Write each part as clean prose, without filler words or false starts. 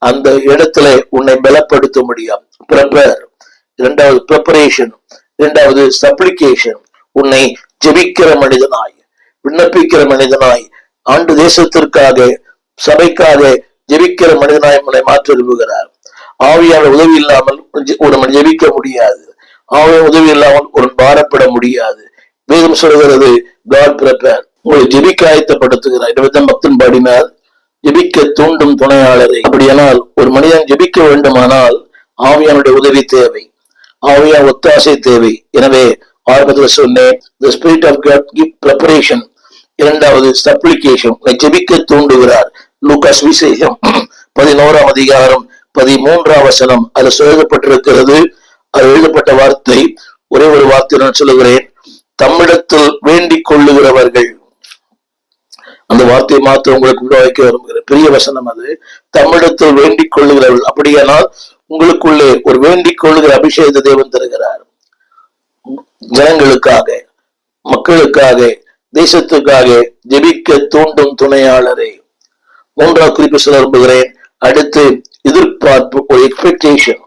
அந்த இடத்துல உன்னை பலப்படுத்த முடியும். ப்ரிப்பேர், இரண்டாவது ப்ரிப்பரேஷன், இரண்டாவது சப்ளிகேஷன். உன்னை ஜெபிக்கிற மனிதனாய், விண்ணப்பிக்கிற மனிதனாய், ஆண்டு தேசத்திற்காக சபைக்காக ஜெபிக்கிற மனிதனாய் உன்னை மாற்ற விரும்புகிறார். ஆவியான உதவி இல்லாமல் ஒரு ஜெபிக்க முடியாது. ஆவியான உதவி இல்லாமல் ஒரு பாரப்பட முடியாது. வேதம் சொல்கிறது காட் ப்ரிப்பேர், உங்களை ஜெபிக்க ஆயத்தப்படுத்துகிறார். இந்த பக்தன் பாடினார், ஜெபிக்க தூண்டும் துணையாளரை. அப்படியானால் ஒரு மனிதன் ஜெபிக்க வேண்டுமானால் ஆவியானுடைய உதவி தேவை, ஆவியான ஒத்தாசை தேவை. எனவே ஆரம்பத்தில் சொன்னேன், the spirit of God give preparation, இரண்டாவது சப்ளிகேஷன், ஜெபிக்க தூண்டுகிறார். லூகாஸ் விசேஷம் 11ஆம் அதிகாரம் 13ஆம் வசனம் அதில் எழுதப்பட்டிருக்கிறது. அது எழுதப்பட்ட வார்த்தை ஒரே ஒரு வார்த்தை நான் சொல்லுகிறேன், தம்மிடத்தில் வேண்டிக் கொள்ளுகிறவர்கள். அந்த வார்த்தையை மாத்திரம் உங்களுக்கு வைக்க விரும்புகிறேன். பெரிய வசனம் அது, தம்மிடத்தில் வேண்டிக் கொள்ளுகிறவர்கள். அப்படியானால் உங்களுக்குள்ளே ஒரு வேண்டிக் கொள்ளுகிற அபிஷேகத்தை தேவன் தருகிறார். ஜனங்களுக்காக, மக்களுக்காக, தேசத்துக்காக ஜெபிக்க தூண்டும் துணையாளரே. மூன்றாவது குறிப்பு சொல்ல விரும்புகிறேன். அடுத்து எதிர்பார்ப்பு, ஒரு எக்ஸ்பெக்டேஷன்,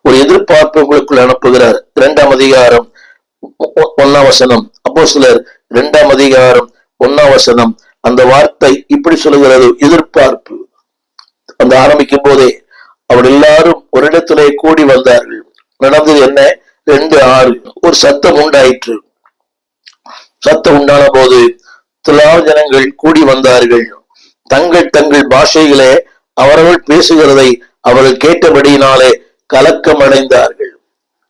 ஒரு எதிர்பார்ப்பு உங்களுக்குள்ள அனுப்புகிறார். 2ஆம் அதிகாரம் 1ஆம் வசனம், அப்போஸ்தலர் 2ஆம் அதிகாரம் 1ஆம் வசனம். அந்த வார்த்தை இப்படி சொல்லுகிறது, எதிர்பார்ப்பு. அந்த ஆரம்பிக்கும் போதே அவர் எல்லாரும் ஒரு இடத்திலே கூடி வந்தார்கள். நடந்தது என்ன? 2:6, ஒரு சத்தம் உண்டாயிற்று. சத்தம் உண்டான போது திரளான ஜனங்கள் கூடி வந்தார்கள். தங்கள் தங்கள் பாஷைகளே அவர்கள் பேசுகிறதை அவர்கள் கேட்டபடியினாலே கலக்கம் அடைந்தார்கள்.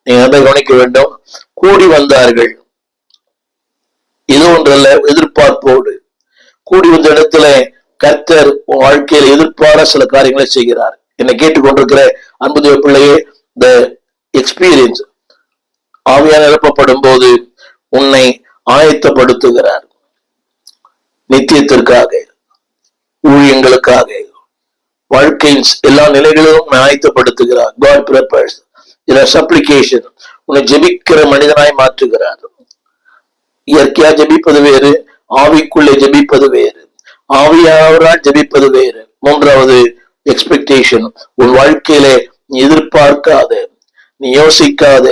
நீங்க அதை கவனிக்க வேண்டும். கூடி வந்தார்கள், இது ஒன்றல்ல, எதிர்பார்ப்போடு கூடி வந்த இடத்துல கர்த்தர் வாழ்க்கையில் எதிர்பாராத சில காரியங்களை செய்கிறார். என்னை கேட்டுக்கொண்டிருக்கிற அன்புதேவ பிள்ளையே, த எக்ஸ்பீரியன்ஸ், ஆவியான நிரப்பப்படும் போது உன்னை ஆயத்தப்படுத்துகிறார் நித்தியத்திற்காக, ஊழியங்களுக்காக, வாழ்க்கையின் எல்லா நிலைகளிலும் ஆயத்தப்படுத்துகிறார். God prepares. சப்ளிகேஷன், உன்னை ஜெபிக்கிற மனிதனாய் மாற்றுகிறார். இயற்கையா ஜெபிப்பது வேறு, ஆவிக்குள்ளே ஜெபிப்பது வேறு, ஆவியானவரால் ஜெபிப்பது வேறு. மூன்றாவது எக்ஸ்பெக்டேஷன், உன் வாழ்க்கையிலே நீ எதிர்பார்க்காத, நீ யோசிக்காத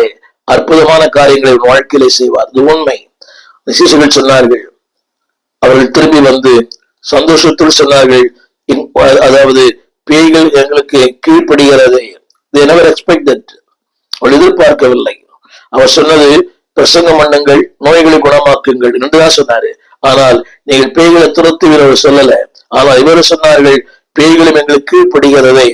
அற்புதமான காரியங்களை உன் வாழ்க்கையிலே செய்வார். இது உண்மை. சீஷர்கள் சொன்னார்கள், அவர்கள் திரும்பி வந்து சந்தோஷத்தோடு சொன்னார்கள், அதாவது பேய்கள் எங்களுக்கு கீழ்ப்படுகிறது. They never expected. அவள் எதிர்பார்க்கவில்லை. அவர் சொன்னது, பிரசங்கம் பண்ணுங்கள், நோய்களை குணமாக்குங்கள் என்றுதான் சொன்னாரு. ஆனால் நீங்கள் பேய்களை துரத்துவீர்கள் சொல்லல. ஆனால் இவர் சொன்னார்கள், பேய்களும் எங்களுக்கு கீழ்ப்படுகிறதை.